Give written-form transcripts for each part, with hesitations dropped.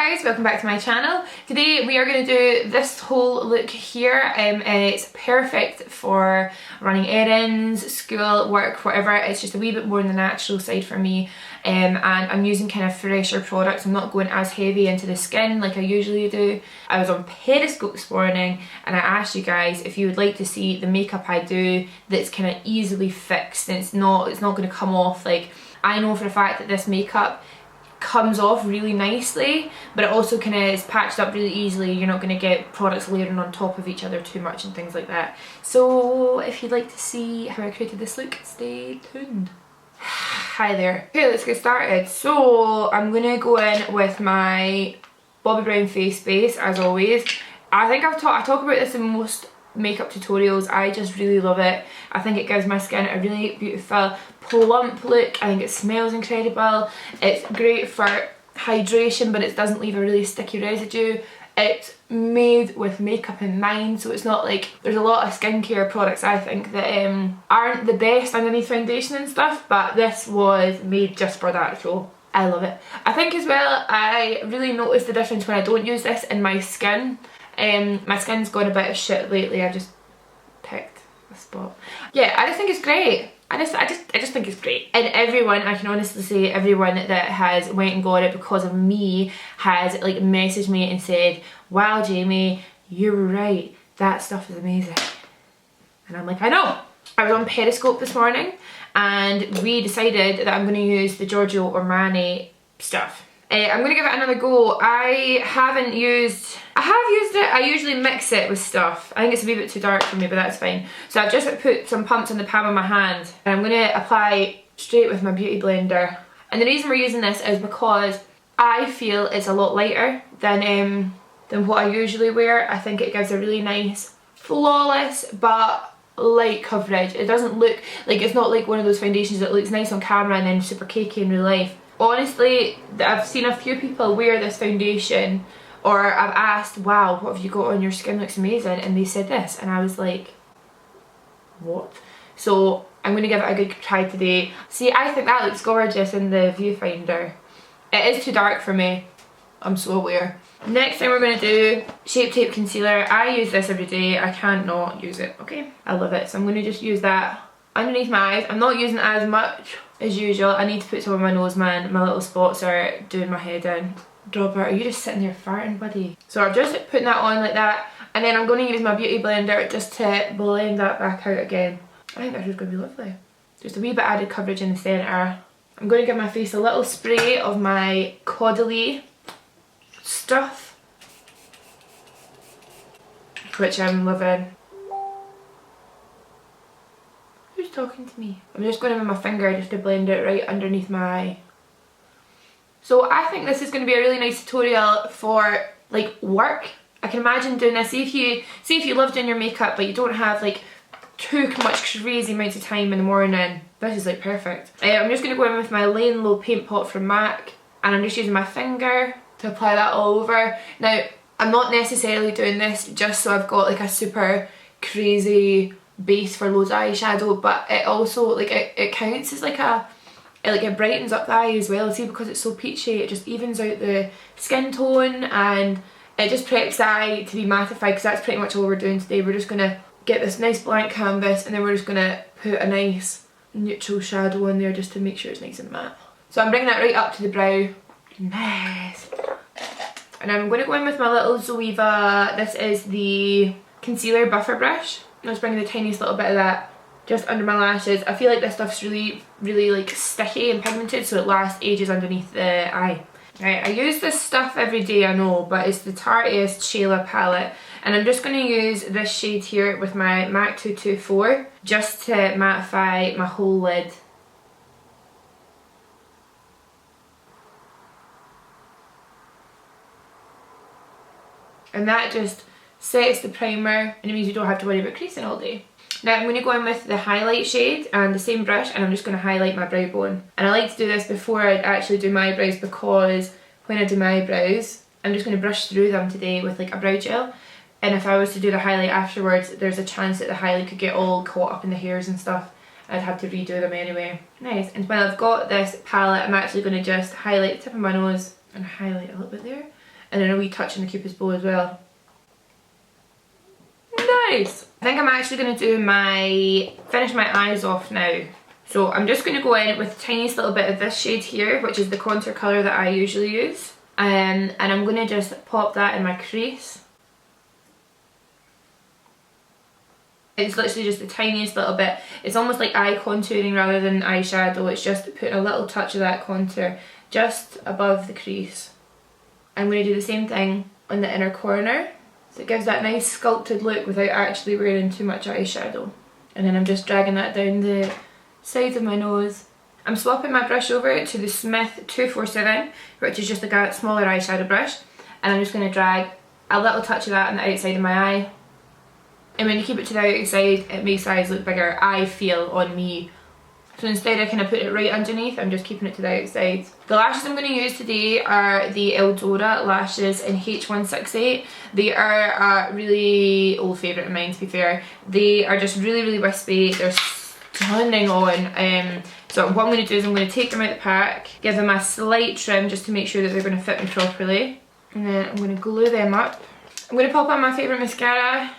guys, welcome back to my channel. Today we are going to do this whole look here. It's perfect for running errands, school, work, whatever. It's just a wee bit more on the natural side for me, and I'm using kind of fresher products. I'm not going as heavy into the skin like I usually do. I was on Periscope this morning and I asked you guys if you would like to see the makeup I do that's kind of easily fixed and it's not going to come off. Like, I know for a fact that this makeup comes off really nicely, but it also kind of is patched up really easily. You're not going to get products layering on top of each other too much and things like that. So if you'd like to see how I created this look, stay tuned. Hi there. Okay, let's get started. So I'm going to go in with my Bobbi Brown face base as always. I think I talk about this in most makeup tutorials. I just really love it. I think it gives my skin a really beautiful plump look. I think it smells incredible. It's great for hydration, but it doesn't leave a really sticky residue. It's made with makeup in mind, so it's not like there's a lot of skincare products I think that aren't the best underneath foundation and stuff, but this was made just for that, so I love it. I think as well I really notice the difference when I don't use this in my skin. My skin's gone a bit of shit lately. I just picked a spot. Yeah, I just think it's great. I just think it's great. And everyone, I can honestly say everyone that has went and got it because of me has like messaged me and said, wow Jamie, you were right, that stuff is amazing. And I'm like, I know. I was on Periscope this morning and we decided that I'm going to use the Giorgio Armani stuff. I'm going to give it another go. I have used it. I usually mix it with stuff. I think it's a wee bit too dark for me, but that's fine. So I've just put some pumps on the palm of my hand and I'm going to apply straight with my beauty blender. And the reason we're using this is because I feel it's a lot lighter than what I usually wear. I think it gives a really nice, flawless but light coverage. It doesn't look like, it's not like one of those foundations that looks nice on camera and then super cakey in real life. Honestly, I've seen a few people wear this foundation, or I've asked, wow, what have you got on your skin, looks amazing, and they said this and I was like, what? So I'm going to give it a good try today. See, I think that looks gorgeous in the viewfinder. It is too dark for me, I'm so aware. Next thing we're going to do, Shape Tape Concealer. I use this every day, I can't not use it, okay? I love it, so I'm going to just use that underneath my eyes. I'm not using it as much as usual. I need to put some on my nose, man. My little spots are doing my head in. Dropper, are you just sitting there farting, buddy? So I'm just putting that on like that, and then I'm going to use my beauty blender just to blend that back out again. I think that's just going to be lovely. Just a wee bit added coverage in the centre. I'm going to give my face a little spray of my Caudelie stuff, which I'm loving. Who's talking to me? I'm just going in with my finger just to blend it right underneath my eye. So I think this is going to be a really nice tutorial for like work. I can imagine doing this. See if you love doing your makeup but you don't have like too much crazy amounts of time in the morning. This is like perfect. I'm just going to go in with my Lane Low paint pot from Marc and I'm just using my finger to apply that all over. Now I'm not necessarily doing this just so I've got like a super crazy base for loads of eyeshadow, but it also like it counts as like it brightens up the eye as well. See, because it's so peachy, it just evens out the skin tone and it just preps the eye to be mattified, because that's pretty much all we're doing today. We're just gonna get this nice blank canvas and then we're just gonna put a nice neutral shadow in there just to make sure it's nice and matte. So I'm bringing that right up to the brow. Nice. And I'm going to go in with my little Zoeva. This is the concealer buffer brush. I'm just bringing the tiniest little bit of that just under my lashes. I feel like this stuff's really like sticky and pigmented, so it lasts ages underneath the eye. Right, I use this stuff every day, I know, but it's the Tarte Shayla palette, and I'm just going to use this shade here with my MAC 224 just to mattify my whole lid. And that just sets the primer and it means you don't have to worry about creasing all day. Now I'm going to go in with the highlight shade and the same brush, and I'm just going to highlight my brow bone. And I like to do this before I actually do my eyebrows, because when I do my eyebrows I'm just going to brush through them today with like a brow gel, and if I was to do the highlight afterwards there's a chance that the highlight could get all caught up in the hairs and stuff. I'd have to redo them anyway. Nice. And when I've got this palette I'm actually going to just highlight the tip of my nose and highlight a little bit there. and then a wee touch in the cupid's bow as well. Nice! I think I'm actually going to finish my eyes off now. So I'm just going to go in with the tiniest little bit of this shade here, which is the contour colour that I usually use. And I'm going to just pop that in my crease. It's literally just the tiniest little bit. It's almost like eye contouring rather than eyeshadow. It's just putting a little touch of that contour just above the crease. I'm going to do the same thing on the inner corner. So it gives that nice sculpted look without actually wearing too much eyeshadow. And then I'm just dragging that down the sides of my nose. I'm swapping my brush over to the Smith 247, which is just like a smaller eyeshadow brush. And I'm just going to drag a little touch of that on the outside of my eye. And when you keep it to the outside, it makes the eyes look bigger, I feel, on me. So instead I kind of put it right underneath, I'm just keeping it to the outside. The lashes I'm going to use today are the Eldora lashes in H168. They are a really old favourite of mine, to be fair. They are just really, really wispy. They're stunning on. So what I'm going to do is I'm going to take them out of the pack, give them a slight trim just to make sure that they're going to fit me properly. And then I'm going to glue them up. I'm going to pop on my favourite mascara.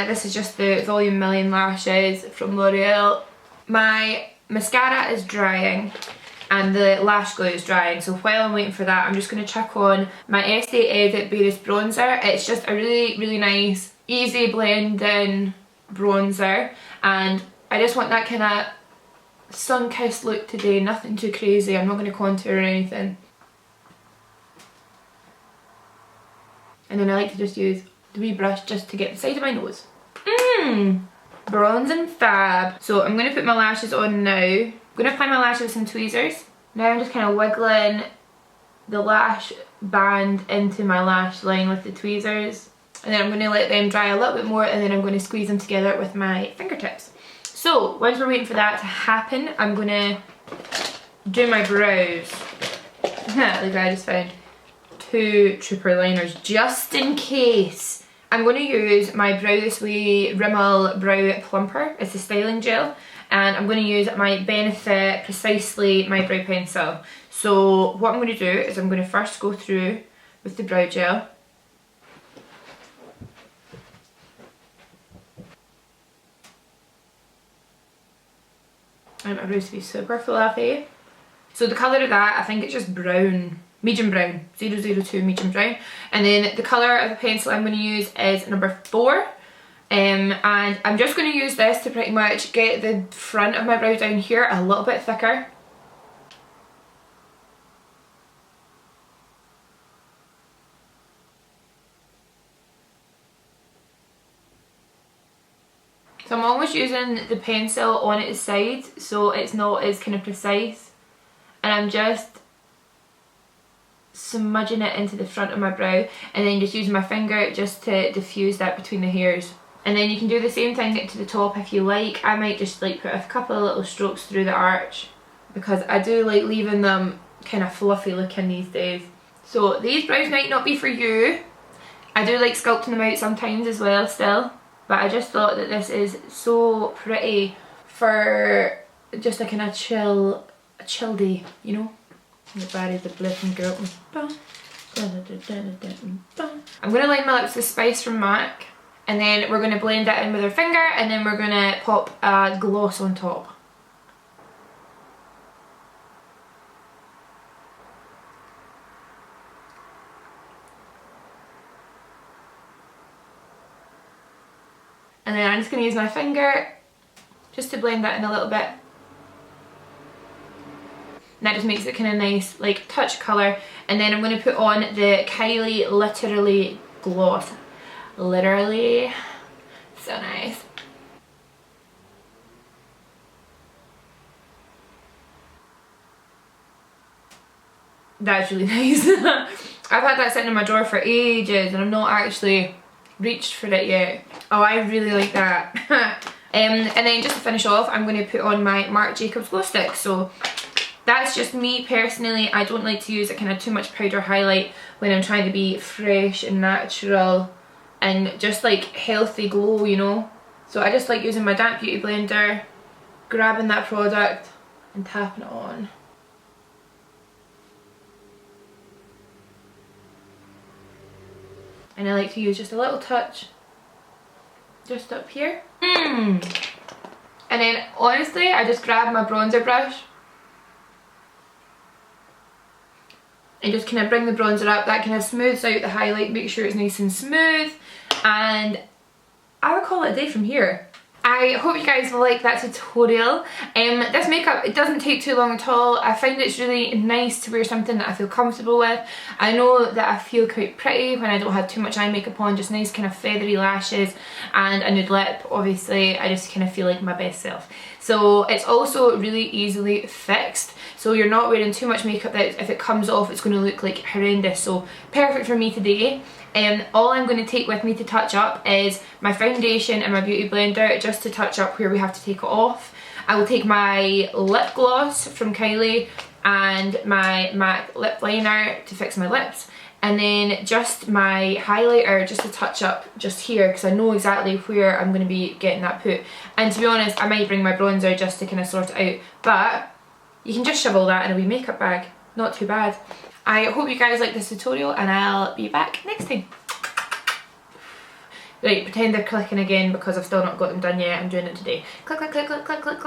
This is just the Volume Million Lashes from L'Oreal. My mascara is drying and the lash glue is drying, so while I'm waiting for that I'm just going to chuck on my Estee Edit Barest bronzer. It's just a really, really nice, easy blending bronzer, and I just want that kind of sun-kissed look today, nothing too crazy. I'm not going to contour or anything. And then I like to just use the wee brush just to get the side of my nose. Bronze and fab. So I'm going to put my lashes on now. I'm going to apply my lashes with some tweezers. Now I'm just kind of wiggling the lash band into my lash line with the tweezers. And then I'm going to let them dry a little bit more, and then I'm going to squeeze them together with my fingertips. So once we're waiting for that to happen, I'm going to do my brows. Look what I just found. 2 trooper liners just in case. I'm going to use my Brow This Way Rimmel Brow Plumper. It's a styling gel, and I'm going to use my Benefit Precisely My Brow Pencil. So what I'm going to do is I'm going to first go through with the brow gel. I want my brows to be super fluffy. So the colour of that, I think it's just brown. Medium brown, 002 medium brown. And then the colour of the pencil I'm going to use is number 4. And I'm just going to use this to pretty much get the front of my brow down here a little bit thicker. So I'm always using the pencil on its side so it's not as kind of precise. And I'm just smudging it into the front of my brow, and then just using my finger just to diffuse that between the hairs. And then you can do the same thing to the top if you like. I might just like put a couple of little strokes through the arch because I do like leaving them kind of fluffy looking these days. So these brows might not be for you. I do like sculpting them out sometimes as well still, but I just thought that this is so pretty for just a kind of chill day, you know? The body, the blipping girl. I'm going to line my lips with Spice from Marc, and then we're going to blend that in with our finger, and then we're going to pop a gloss on top. And then I'm just going to use my finger just to blend that in a little bit. And that just makes it kind of nice, like touch colour. And then I'm going to put on the Kylie Literally gloss. Literally, so nice. That's really nice. I've had that sitting in my drawer for ages and I've not actually reached for it yet. Oh, I really like that. And then just to finish off, I'm going to put on my Marc Jacobs glow stick. So that's just me personally. I don't like to use a kind of too much powder highlight when I'm trying to be fresh and natural and just like healthy glow, you know. So I just like using my damp beauty blender, grabbing that product and tapping it on. And I like to use just a little touch just up here. And then honestly, I just grab my bronzer brush and just kind of bring the bronzer up. That kind of smooths out the highlight, make sure it's nice and smooth, and I would call it a day from here. I hope you guys will like that tutorial. This makeup, it doesn't take too long at all. I find it's really nice to wear something that I feel comfortable with. I know that I feel quite pretty when I don't have too much eye makeup on, just nice kind of feathery lashes and a nude lip. Obviously, I just kind of feel like my best self. So it's also really easily fixed. So you're not wearing too much makeup that if it comes off, it's going to look like horrendous. So perfect for me today. All I'm going to take with me to touch up is my foundation and my beauty blender, just to touch up where we have to take it off. I will take my lip gloss from Kylie and my MAC lip liner to fix my lips, and then just my highlighter just to touch up just here, because I know exactly where I'm going to be getting that put. And to be honest, I might bring my bronzer just to kind of sort it out, but you can just shove all that in a wee makeup bag. Not too bad. I hope you guys like this tutorial, and I'll be back next time. Right, pretend they're clicking again because I've still not got them done yet. I'm doing it today. Click, click, click, click, click, click, click.